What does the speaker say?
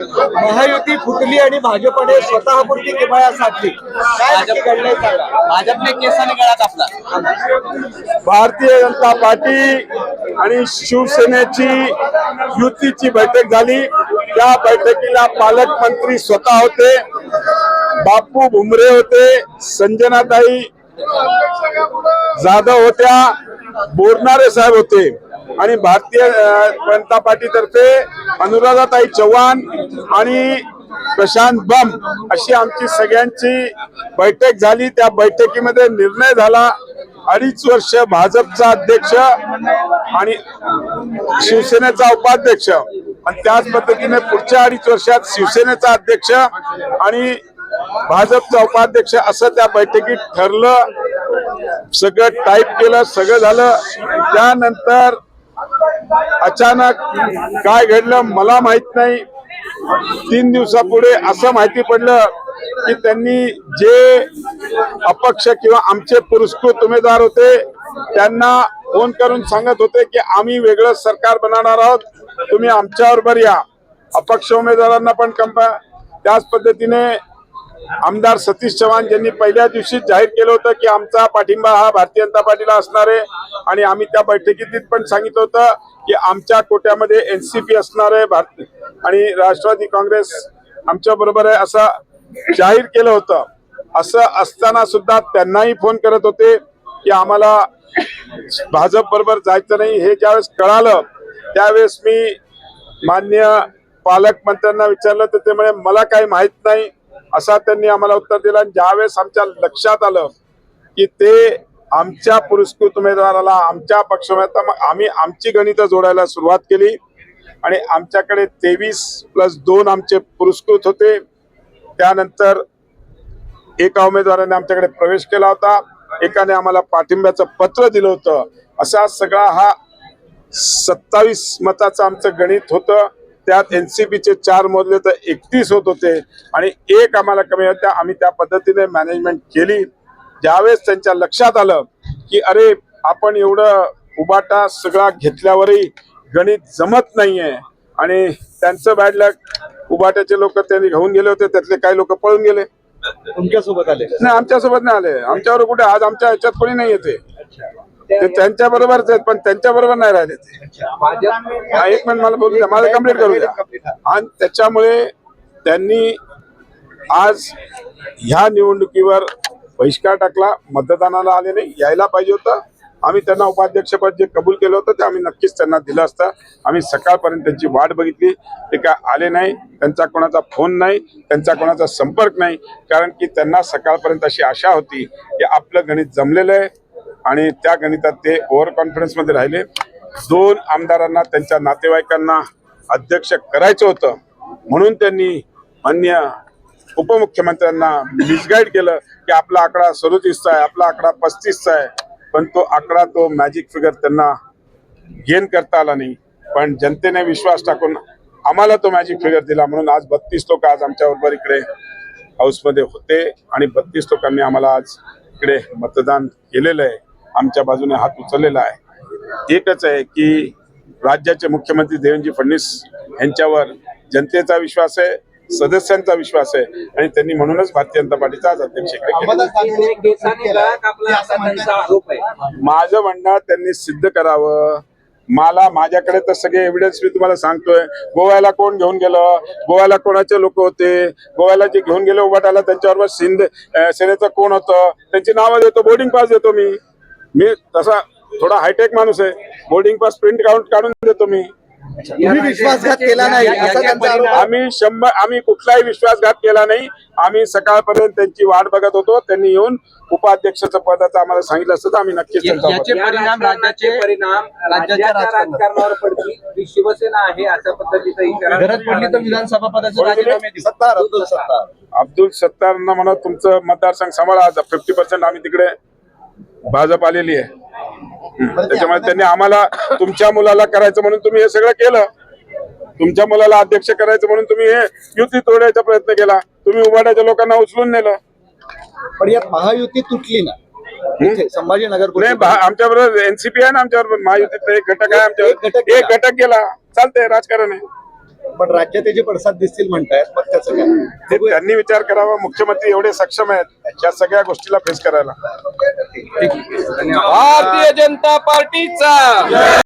महायुती फुटली आणि भाजपने स्वतःपुरती किमया साधली, काय नक्की घडलंय सांगा. भाजपने केसाने गळा कापला. भारतीय जनता पार्टी आणि शिवसेनेची युतीची बैठक झाली. त्या बैठकीला पालकमंत्री स्वतः होते, बापू भुमरे होते, संजनाताई जाधव होत्या, बोरनारे साहेब होते आणि भारतीय जनता पार्टी तर्फे अनुराधाताई चव्हाण आणि प्रशांत बम अशी आमची सगळ्यांची बैठक झाली. त्या बैठकीमध्ये निर्णय झाला 2.5 वर्ष भाजपचा अध्यक्ष आणि शिवसेनेचा उपाध्यक्ष आणि त्याच पद्धतीने पुढच्या 2.5 वर्षात शिवसेनेचा अध्यक्ष आणि भाजपचा उपाध्यक्ष असं त्या बैठकीत ठरलं. सगळं टाईप केलं, सगळं झालं. त्यानंतर अचानक काय घडलं मला माहित नाही. 3 दिवसापुढे असं माहिती पडलं की त्यांनी जे अपक्ष किंवा आमचे पुरस्कृत उमेदवार होते त्यांना फोन करून सांगत होते की आम्ही वेगळं सरकार बनवणार आहोत, तुम्ही आमच्याबरोबर या. अपक्ष उमेदवारांना पण त्याच पद्धतीने आमदार सतीश चव्हाण यांनी पहिल्या दिवशी जाहीर केलं होतं की आमचा पाठिंबा हा भारतीय जनता पार्टीला असणार आहे आणि आम्ही त्या बैठकीत पण सांगितलं होतं की आमच्या कोट्यामध्ये एनसीपी असणार आहे आणि राष्ट्रवादी काँग्रेस आमच्या बरोबर आहे असं जाहीर केलं होतं. असं असताना सुद्धा त्यांनाही फोन करत होते की आम्हाला भाजप बरोबर जायचं नाही. हे ज्यावेळेस कळालं त्यावेळेस मी माननीय पालकमंत्र्यांना विचारलं तर ते म्हणे मला काही माहित नाही असा त्यांनी आम्हाला उत्तर दिलं. आणि ज्यावेळेस आमच्या लक्षात आलं की ते आमच्या पुरस्कृत उमेदवाराला आमच्या पक्ष आम्ही आमची गणितं जोडायला सुरुवात केली आणि आमच्याकडे 23+2 आमचे पुरस्कृत होते. त्यानंतर एका उमेदवाराने आमच्याकडे प्रवेश केला होता, एकाने आम्हाला पाठिंब्याचं पत्र दिलं होतं. असा सगळा हा 27 मताचं आमचं गणित होतं. त्यात एनसीपीचे 4 मोजले तर 31 होत होते आणि 1 आम्हाला कमी होत्या. आम्ही त्या पद्धतीने मॅनेजमेंट केली. ज्यावेळेस त्यांच्या लक्षात आलं की अरे आपण एवढं उबाटा सगळा घेतल्यावरही गणित जमत नाहीये आणि त्यांचं बॅड लक उबाट्याचे लोक त्यांनी घेऊन गेले होते, त्यातले काही लोक पळून गेले. तुमच्यासोबत आले? नाही, आमच्यासोबत नाही आले. आमच्यावर कुठे आज आमच्या ह्याच्यात कोणी नाही येते, ते त्यांच्या बरोबरच आहेत पण त्यांच्या बरोबर नाही राहिले ते. एक मिनिट मला बोलू द्या, माझं कंप्लीट करू द्या. आणि त्याच्यामुळे त्यांनी आज ह्या निवडणुकीवर बहिष्कार टाकला. मतदानाला आले नाही, यायला पाहिजे होतं. आम्ही त्यांना उपाध्यक्षपद जे कबूल केलं होतं ते आम्ही नक्कीच त्यांना दिलं असतं. आम्ही सकाळपर्यंत त्यांची वाट बघितली, ते काय आले नाही. त्यांचा कोणाचा फोन नाही, त्यांचा कोणाचा संपर्क नाही, कारण की त्यांना सकाळपर्यंत अशी आशा होती की आपलं गणित जमलेलं आहे आणि त्या गणितात ते ओव्हर कॉन्फिडन्स मध्ये राहिले. 2 आमदारांना त्यांच्या नातेवाईकांना अध्यक्ष करायचं होतं म्हणून त्यांनी माननीय उपमुख्यमंत्र्यांना मिसगाईड केलं की आपला आकडा 37चा आहे, आपला आकडा 35चा आहे. पण तो आकडा, तो मॅजिक फिगर त्यांना गेन करता आला नाही. पण जनतेने विश्वास टाकून आम्हाला तो मॅजिक फिगर दिला म्हणून आज 32 लोक आज आमच्याबरोबर इकडे हाऊसमध्ये होते आणि 32 लोकांनी आम्हाला आज इकडे मतदान केलेलं आहे, आमच्या बाजूने हात उचललेला आहे. एकच आहे की राज्याचे मुख्यमंत्री देवेंद्र फडणवीस यांच्यावर जनतेचा विश्वास आहे, सदस्यांचा विश्वास आहे आणि त्यांनी म्हणूनच भारतीय जनता पार्टीचा आज अध्यक्ष माझं म्हणणं त्यांनी सिद्ध करावं. माझ्याकडे तर सगळे एव्हिडन्स मी तुम्हाला सांगतोय. गोव्याला कोण घेऊन गेलं, गोव्याला कोणाचे लोक होते, गोव्याला जे घेऊन गेले उभाटाला त्यांच्याबरोबर सेनेचं कोण होतं, त्यांची नावं देतो, बोर्डिंग पास देतो. मी तसा थोडा हायटेक माणूस आहे, बोर्डिंग पास प्रिंट काढून देतो. तुम्ही विश्वासघात केला नाही असा त्यांचा आरोप. आम्ही कुठलाही विश्वासघात केला नाही. आम्ही सकाळपर्यंत त्यांची वाट बघत होतो. त्यांनी येऊन उपाध्यक्षाचं पदाचं आम्हाला सांगितलं असतं तर आम्ही नक्कीच याचे परिणाम राज्याच्या राजकारणावर पडतील. शिवसेना आहे अशा पद्धतीचा इशारा गरज पडली तर विधानसभा पदाचे राजीनामे देऊ. अब्दुल सत्तारांना म्हणा तुमचं मतदारसंघ सांभाळा. 50% आम्ही तिकडे भाजप आलेली आहे. त्याच्यामुळे त्यांनी आम्हाला तुमच्या मुलाला करायचं म्हणून तुम्ही हे सगळं केलं, तुमच्या मुलाला अध्यक्ष करायचं म्हणून तुम्ही हे युती तोडायचा प्रयत्न केला, तुम्ही उभाट्याच्या लोकांना उचलून नेलं. पण यात महायुती तुटली ना, संभाजीनगर आमच्या बरोबर एनसीपी आहे ना, आमच्या बरोबर महायुतीचा एक घटक आहे, आमच्या एक घटक गेला, चालतंय, राजकारण आहे. पण राज्यात त्याचे पडसाद दिसतील म्हणतायत, मग त्याचं काय? ते त्यांनी विचार करावा. मुख्यमंत्री एवढे सक्षम आहेत या सगळ्या गोष्टीला फेस करायला. भारतीय जनता पार्टीचा